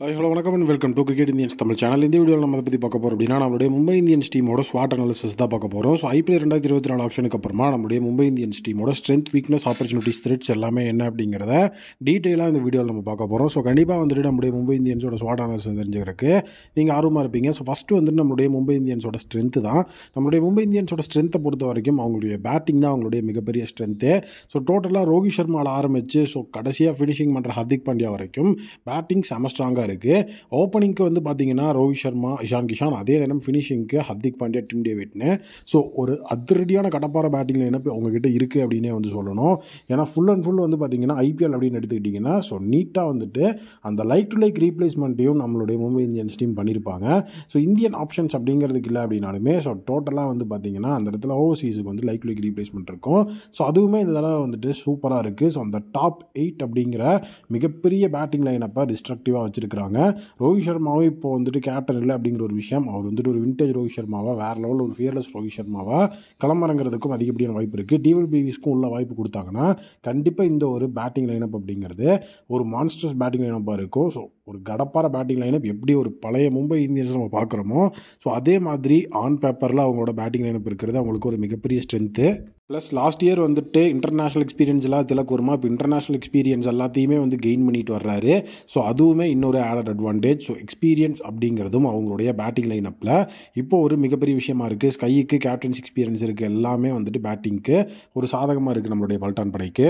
Hello வணக்கம் and welcome to cricket Indians Tamil channel. இந்த வீடியோவில் நம்ம அதை பற்றி பார்க்க போகிறோம் அப்படின்னா நம்மளுடைய மும்பை இந்தியன்ஸ் டீமோட ஸ்வாட் அனாலிசிஸ் தான் பார்க்க போகிறோம். ஸோ ஐபிஎல் 2024 ஆப்ஷனுக்கு அப்புறமா நம்மளுடைய மும்பை இந்தியன்ஸ் டீமோட ஸ்ட்ரென்த், வீக்னஸ், ஆப்பர்ச்சுனிட்டிஸ், த்ரெட்ஸ் எல்லாமே என்ன அப்படிங்கிறத டீட்டெயிலாக இந்த வீடியோவில் நம்ம பார்க்க போகிறோம். ஸோ கண்டிப்பாக வந்துட்டு நம்மளுடைய மும்பை இந்தியன்ஸோட ஸ்வாட் அனாலிசிஸ் தெரிஞ்சுக்கிறதுக்கு நீங்கள் ஆர்வமாக இருப்பீங்க. ஸோ ஃபஸ்ட்டு வந்துட்டு நம்மளுடைய மும்பை இந்தியன்ஸோட ஸ்ட்ரென்த்து தான். நம்மளுடைய மும்பை இந்தியன்ஸோட ஸ்ட்ரென்த்தை பொறுத்த வரைக்கும் அவங்களுடைய பேட்டிங் தான் அவங்களுடைய மிகப்பெரிய ஸ்ட்ரென்த்து. ஸோ டோட்டலாக ரோஹித் சர்மாவில் ஆரம்பித்து ஸோ கடைசியாக ஃபினிஷிங் பண்ணுற ஹர்திக் பாண்டியா வரைக்கும் பேட்டிங் செம ஸ்ட்ராங்காக இருக்குது. ஓப்பனிங்க்கு வந்து பார்த்தீங்கன்னா ரோஹித் சர்மா, இஷான் கிஷான், அதே நேரம் ஃபினிஷிங்க்கு ஹர்திக் பாண்டியா, டிம் டேவிட்னு ஸோ ஒரு அதிரடியான கடப்பார பேட்டிங் லைனப் அவங்ககிட்ட இருக்குது அப்படின்னே வந்து சொல்லணும். ஏன்னா ஃபுல் அண்ட் ஃபுல் வந்து பார்த்தீங்கன்னா ஐபிஎல் அப்படின்னு எடுத்துக்கிட்டிங்கன்னா ஸோ நீட்டாக வந்துட்டு அந்த லைக் டு லைக் ரீப்ளேஸ்மெண்ட்டையும் நம்மளுடைய மும்பை இந்தியன்ஸ் டீம் பண்ணியிருப்பாங்க. ஸோ இந்தியன் ஆப்ஷன்ஸ் அப்படிங்கிறதுக்கு இல்லை அப்படின்னாலுமே ஸோ டோட்டலாக வந்து பார்த்தீங்கன்னா அந்த இடத்துல ஓவர்சீஸுக்கு வந்து லைக் டு லைக் ரீப்ளேஸ்மெண்ட் இருக்கும். ஸோ அதுவுமே இந்த தடவை வந்துட்டு சூப்பராக இருக்குது. ஸோ அந்த டாப் 8 அப்படிங்கிற மிகப்பெரிய பேட்டிங் லைனப்பை டிஸ்ட்ரக்டிவாக வச்சுருக்கிறாங்க. ரோஹித் சர்மாவும் இப்போ வந்துட்டு கேப்டன் இல்லை அப்படிங்கிற ஒரு விஷயம், அவர் வந்துட்டு ஒரு விண்டேஜ் ரோஹித் சர்மாவா, வேறு லெவலில் ஒரு ஃபியர்லெஸ் ரோஹித் சர்மாவா களமிறங்கிறதுக்கும் அதிகப்படியான வாய்ப்பு இருக்குது. டிவில்பிவிஸ்க்கும் உள்ள வாய்ப்பு கொடுத்தாங்கன்னா கண்டிப்பாக இந்த ஒரு பேட்டிங் லைனப் அப்படிங்கிறது ஒரு மான்ஸ்டர்ஸ் பேட்டிங் லைனப்பாக இருக்கும். ஸோ ஒரு கடப்பார பேட்டிங் லைனப் எப்படி ஒரு பழைய மும்பை இந்தியன்ஸ் நம்ம பார்க்குறோமோ ஸோ அதே மாதிரி ஆன் பேப்பரில் அவங்களோட பேட்டிங் லைனப் இருக்கிறது அவங்களுக்கு ஒரு மிகப்பெரிய ஸ்ட்ரென்த்து. ப்ளஸ் லாஸ்ட் இயர் வந்துட்டு இன்டர்நேஷ்னல் எக்ஸ்பீரியன்ஸ்லாம் திலக் வர்மா இப்போ இன்டர்நேஷ்னல் எக்ஸ்பீரியன்ஸ் எல்லாத்தையுமே வந்து கெயின் பண்ணிட்டு வர்றாரு. ஸோ அதுவுமே இன்னொரு ஆடட் அட்வான்டேஜ். ஸோ எக்ஸ்பீரியன்ஸ் அப்படிங்கிறதும் அவங்களுடைய பேட்டிங் லைனப்பில் இப்போ ஒரு மிகப்பெரிய விஷயமா இருக்குது. ஸ்கைக்கு கேப்டன்ஸ் எக்ஸ்பீரியன்ஸ் இருக்குது, எல்லாமே வந்துட்டு பேட்டிங்க்கு ஒரு சாதகமாக இருக்குது நம்மளுடைய பல்டான் படைக்கு.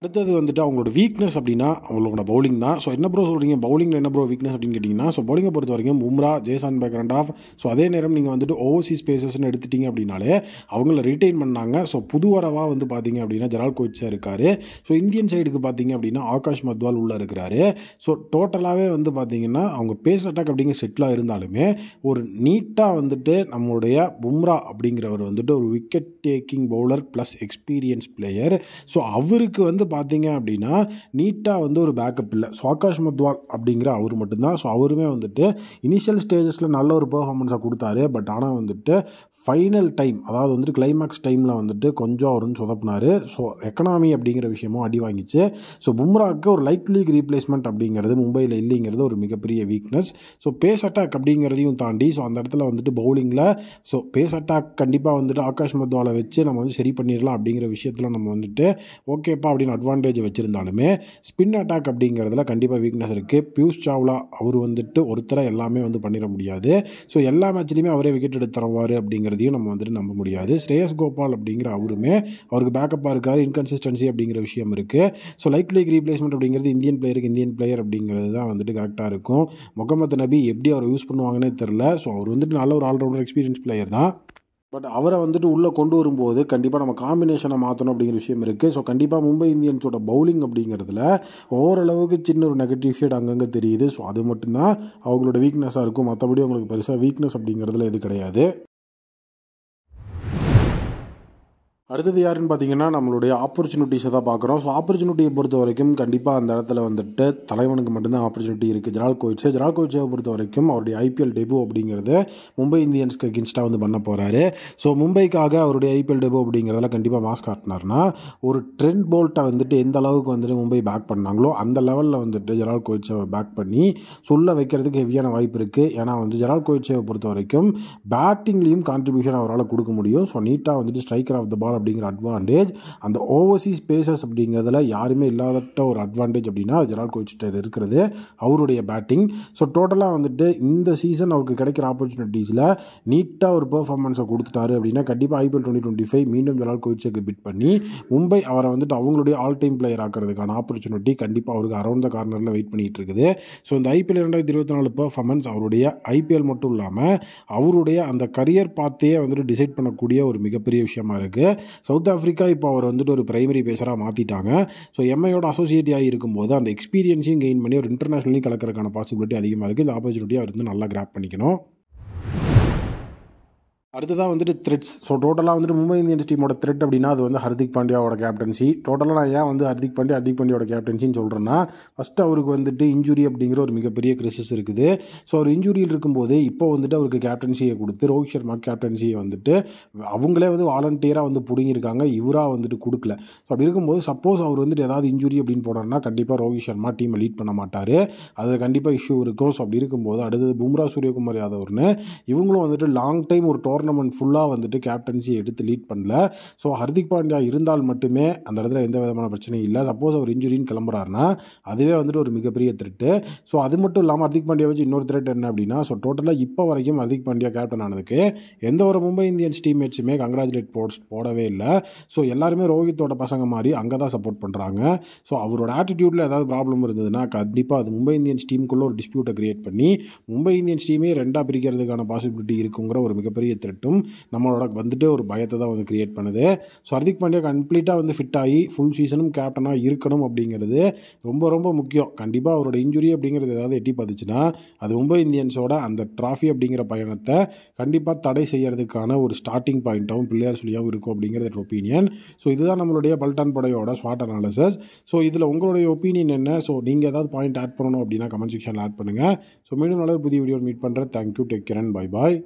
அடுத்தது வந்துட்டு அவங்களோட வீக்னஸ் அப்படின்னா அவங்களோட பவுலிங் தான். ஸோ என்ன ப்ரோ சொல்கிறீங்க, பவுலிங்கில் என்ன ப்ரோ வீக்னஸ் அப்படின்னு கேட்டிங்கன்னா ஸோ பவுலிங்கை பொறுத்த வரைக்கும் Bumrah, Jason Behrendorff so அதே நேரம் நீங்கள் வந்துட்டு ஓவர்சீஸ் பேசர்ஸ்னு எடுத்துட்டிங்க அப்படின்னாலே அவங்கள ரிட்டைன் பண்ணாங்க. ஸோ புது வரவாக வந்து பார்த்தீங்க அப்படின்னா ஜெரால்ட் கோயிட்ஸா இருக்கார். ஸோ இந்தியன் சைடுக்கு பார்த்தீங்க அப்படின்னா ஆகாஷ் மத்வால் உள்ளே இருக்கிறாரு. ஸோ டோட்டலாகவே வந்து பார்த்தீங்கன்னா அவங்க பேஸ் அட்டாக் அப்படிங்கிற செட்டிலாக இருந்தாலுமே ஒரு நீட்டாக வந்துட்டு நம்மளுடைய பும்ரா அப்படிங்கிறவர் வந்துட்டு ஒரு wicket taking bowler plus experience player. So அவருக்கு வந்து பார்த்தீங்க அப்படின்னா நீட்டாக வந்து ஒரு பேக்கப் இல்லை. ஸோ ஆகாஷ் மத்வால் அப்படிங்கிற அவர் மட்டும்தான். ஸோ அவருமே வந்துட்டு இனிஷியல் ஸ்டேஜஸில் நல்ல ஒரு பெர்ஃபார்மன்ஸாக கொடுத்தாரு. பட் ஆனால் வந்துட்டு ஃபைனல் டைம், அதாவது வந்துட்டு கிளைமேக்ஸ் டைமில் வந்துட்டு கொஞ்சம் அவருன்னு சொதப்பினார். ஸோ எக்கனாமி அப்படிங்கிற விஷயமும் அடி வாங்கிச்சு. ஸோ பும்ராவுக்கு ஒரு லைட் லீக் ரீப்ளேஸ்மெண்ட் அப்படிங்கிறது மும்பையில் இல்லைங்கிறது ஒரு மிகப்பெரிய வீக்னஸ். ஸோ பேஸ் அட்டாக் அப்படிங்கிறதையும் தாண்டி ஸோ அந்த இடத்துல வந்துட்டு பவுலிங்கில் ஸோ பேஸ் அட்டாக் கண்டிப்பாக வந்துட்டு ஆகாஷ் மத்வாலை வச்சு நம்ம வந்து சரி பண்ணிடலாம் அப்படிங்கிற விஷயத்தில் நம்ம வந்துட்டு ஓகேப்பா அப்படின்னு அட்வான்டேஜ் வச்சுருந்தாலுமே ஸ்பின் அட்டாக் அப்படிங்கிறதுல கண்டிப்பாக வீக்னஸ் இருக்குது. பியூஷ் சாவ்லா அவர் வந்துட்டு ஒருத்தரை எல்லாமே வந்து பண்ணிட முடியாது. ஸோ எல்லா மேட்ச்லையுமே அவரே விக்கெட் எடுத்து தருவார் அப்படிங்கிறதையும் நம்ம வந்துட்டு நம்ப முடியாது. ஸ்ரேயஸ் கோபால் அப்படிங்கிற அவருமே அவருக்கு பேக்கப்பாக இருக்கார். இன்கன்சிஸ்டன்சி அப்படிங்கிற விஷயம் இருக்குது. ஸோ லைக் லீக் ரீப்ளேஸ்மெண்ட் அப்படிங்கிறது இந்தியன் பிளேயர் அப்படிங்கிறது தான் வந்துட்டு கரெக்டாக இருக்கும். முகமது நபி எப்படி அவர் யூஸ் பண்ணுவாங்கன்னே தெரில. ஸோ அவர் வந்துட்டு நல்ல ஒரு ஆல்ரவுண்டர் எக்ஸ்பீரியன்ஸ் பிளேயர் தான். பட் அவரை வந்துட்டு உள்ளே கொண்டு வரும்போது கண்டிப்பாக நம்ம காம்பினேஷனை மாற்றணும் அப்படிங்கிற விஷயம் இருக்குது. ஸோ கண்டிப்பாக மும்பை இந்தியன்ஸோட பவுலிங் அப்படிங்கிறதுல ஓரளவுக்கு சின்ன ஒரு நெகட்டிவ் ஷேட் அங்கங்கே தெரியுது. ஸோ அது மட்டும்தான் அவங்களோட வீக்னஸாக இருக்கும். மற்றபடி அவங்களுக்கு பெருசாக வீக்னஸ் அப்படிங்கிறதுல எது கிடையாது. அடுத்தது யாருன்னு பார்த்தீங்கன்னா நம்மளுடைய ஆப்பர்ச்சுனிட்டிஸை தான் பார்க்குறோம். ஸோ ஆப்பர்ச்சுனிட்டியை பொறுத்த வரைக்கும் கண்டிப்பாக அந்த இடத்துல வந்துட்டு தலைவனுக்கு மட்டும்தான் ஆப்பர்ச்சுனிட்டி இருக்குது. ஜெரால்ட் கோயிட்ஸை பொறுத்த வரைக்கும் அவருடைய ஐபிஎல் டெபு அப்படிங்கிறது மும்பை இந்தியன்ஸ்க்கு அகென்ஸ்டாக வந்து பண்ண போகிறாரு. ஸோ மும்பைக்காக அவருடைய ஐபிஎல் டெபு அப்படிங்கிறதுல கண்டிப்பாக மாஸ் காட்டினார்னா ஒரு ட்ரெண்ட் போல்ட்டை வந்துட்டு எந்த அளவுக்கு வந்துட்டு மும்பை பேக் பண்ணாங்களோ அந்த லெவலில் வந்துட்டு ஜெரால்ட் கோயிட்ஸை பேக் பண்ணி சொல்ல வைக்கிறதுக்கு ஹெவியான வாய்ப்பு இருக்குது. ஏன்னா வந்து ஜெரால்ட் கோயிட்ஸை பொறுத்த வரைக்கும் பேட்டிங்லேயும் கான்ட்ரிபியூஷன் அவரால் கொடுக்க முடியும். ஸோ நீட்டாக வந்துட்டு ஸ்ட்ரைக்கர் ஆஃப் த பால் அப்படிங்கிற அட்வான்டேஜ் அந்த ஓவர்சீஸ் பேசர்ஸ் அப்படிங்கிறதுல யாருமே இல்லாத ஒரு அட்வான்டேஜ் அப்படின்னா ஜெரால்ட் கோயிட்ஸ் இருக்கிறது அவருடைய பேட்டிங். ஸோ டோட்டலாக வந்துட்டு இந்த சீசன் அவருக்கு கிடைக்கிற ஆப்பர்ச்சுனிட்டிஸில் நீட்டாக ஒரு பெர்ஃபார்மன்ஸை கொடுத்துட்டாரு அப்படின்னா கண்டிப்பாக ஐபிஎல் 2025 மீண்டும் ஜெரால்ட் கோயிட்ஸுக்கு பிட் பண்ணி மும்பை அவரை வந்துட்டு அவங்களுடைய ஆல் டைம் பிளேயர் ஆக்கிறதுக்கான ஆப்பர்ச்சுனிட்டி கண்டிப்பாக அவருக்கு அரௌண்ட் த கார்னரில் வெயிட் பண்ணிகிட்டு இருக்குது. ஸோ இந்த ஐபிஎல் 2024 பெர்ஃபார்மன்ஸ் அவருடைய ஐபிஎல் மட்டும் இல்லாமல் அவருடைய அந்த கரியர் பாத்தையே வந்துட்டு டிசைட் பண்ணக்கூடிய ஒரு மிகப்பெரிய விஷயமா இருக்குது. சவுத் ஆஃப்ரிக்கா இப்போ அவர் வந்துட்டு ஒரு பிரைமரி பேசராக மாற்றிட்டாங்க. ஸோ எம்ஐயோட அசோசியேட் ஆகி இருக்கும்போது அந்த எக்ஸ்பீரியன்ஸையும் கெயின் பண்ணி ஒரு இன்டர்நேஷனலையும் கலக்கிறதுக்கான பாசிபிலிட்டி அதிகமாக இருக்குது. இந்த ஆப்பர்ச்சுனிட்டியை அவர் வந்து நல்லா கிராப் பண்ணிக்கணும். அடுத்ததாக வந்துட்டு த்ரெட்ஸ். ஸோ டோட்டலாக வந்துட்டு மும்பை இந்தியன்ஸ் டீமோட த்ரெட் அப்படின்னா அது வந்து ஹர்திக் பாண்டியாவோட கேப்டன்சி. டோட்டலாக நான் ஏன் வந்து ஹர்திக் பாண்டியாவோட கேப்டன்சின்னு சொல்கிறேன்னா, ஃபஸ்ட்டு அவருக்கு வந்துட்டு இன்ஜுரி அப்படிங்கிற ஒரு மிகப்பெரிய கிரைசிஸ் இருக்குது. ஸோ அவர் இன்ஜுரியில் இருக்கும்போது இப்போ வந்துட்டு அவருக்கு கேப்டன்சியை கொடுத்து ரோஹித் சர்மா கேப்டன்சியை வந்துட்டு அவங்களே வந்து வாலண்டியராக வந்து பிடுங்கியிருக்காங்க, இவராக வந்துட்டு கொடுக்கல. ஸோ அப்படி இருக்கும்போது சப்போஸ் அவர் வந்துட்டு ஏதாவது இன்ஜுரி அப்படின்னு போனார்னா கண்டிப்பாக ரோஹித் சர்மா டீமை லீட் பண்ண மாட்டார், அதில் கண்டிப்பாக இஷ்யூ இருக்கும். ஸோ அப்படி இருக்கும்போது அடுத்தது பும்ரா, சூரியகுமார் யாதவ்னு இவங்களும் வந்துட்டு லாங் டைம் ஒரு டோர்னமெண்ட் ஃபுல்லாக வந்துட்டு கேப்டன்சி எடுத்து லீட் பண்ணல. ஸோ ஹர்திக் பாண்டியா இருந்தால் மட்டுமே அந்த இடத்துல எந்த விதமான பிரச்சனையும் இல்லை. சப்போஸ் அவர் இன்ஜுரின்னு கிளம்புறாருனா அதுவே வந்துட்டு ஒரு மிகப்பெரிய த்ரெட்டு. ஸோ அது மட்டும் இல்லாமல் ஹர்திக் பாண்டியா வச்சு இன்னொரு த்ரெட் என்ன அப்படின்னா, ஸோ டோட்டலாக இப்போ வரைக்கும் ஹர்திக் பாண்டியா கேப்டன் ஆனதுக்கு எந்த ஒரு மும்பை இந்தியன்ஸ் டீம்மேட்ஸுமே கங்க்ராச்சுலேட் போடவே இல்லை. ஸோ எல்லாருமே ரோஹித்தோட பசங்க மாதிரி அங்கே தான் சப்போர்ட் பண்ணுறாங்க. ஸோ அவரோட ஆட்டிடியூட்டில் ஏதாவது ப்ராப்ளம் இருந்ததுன்னா கண்டிப்பாக அது மும்பை இந்தியன்ஸ் டீமுக்குள்ளே ஒரு டிஸ்பியூட்டை கிரியேட் பண்ணி மும்பை இந்தியன்ஸ் டீமே ரெண்டாக பிரிக்கிறதுக்கான பாசிபிலிட்டி இருக்குங்கிற ஒரு மிகப்பெரிய த்ரெட்டும் நம்மளோட வந்துட்டு ஒரு பயத்தை தான் வந்து கிரியேட் பண்ணுது. ஸோ ஹர்திக் பாண்டியா கம்ப்ளீட்டாக வந்து ஃபிட் ஆகி ஃபுல் சீசனும் கேப்டனாக இருக்கணும் அப்படிங்கிறது ரொம்ப ரொம்ப முக்கியம். கண்டிப்பாக அவரோட இன்ஜுரி அப்படிங்கிறது ஏதாவது எட்டி பார்த்துச்சுன்னா அது மும்பை இந்தியன்ஸோட அந்த ட்ராஃபி அப்படிங்கிற பயணத்தை கண்டிப்பாக தடை செய்யறதுக்கான ஒரு ஸ்டார்டிங் பாயிண்ட்டாகவும் பிள்ளையார் சொல்லியாகவும் இருக்கும் அப்படிங்கிறது ஒப்பீனியன். ஸோ இதுதான் நம்மளுடைய பல்டான் படையோட ஸ்வாட் அனாலிசிஸ். ஸோ இதில் உங்களுடைய ஒப்பீனியன் என்ன? ஸோ நீங்கள் ஏதாவது பாயிண்ட் ஆட் பண்ணணும் அப்படின்னா கமெண்ட் செக்ஷனில் ஆட் பண்ணுங்கள். ஸோ மீண்டும் நல்ல புதிய வீடியோ மீட் பண்ணுறேன். Thank you, take care and bye bye.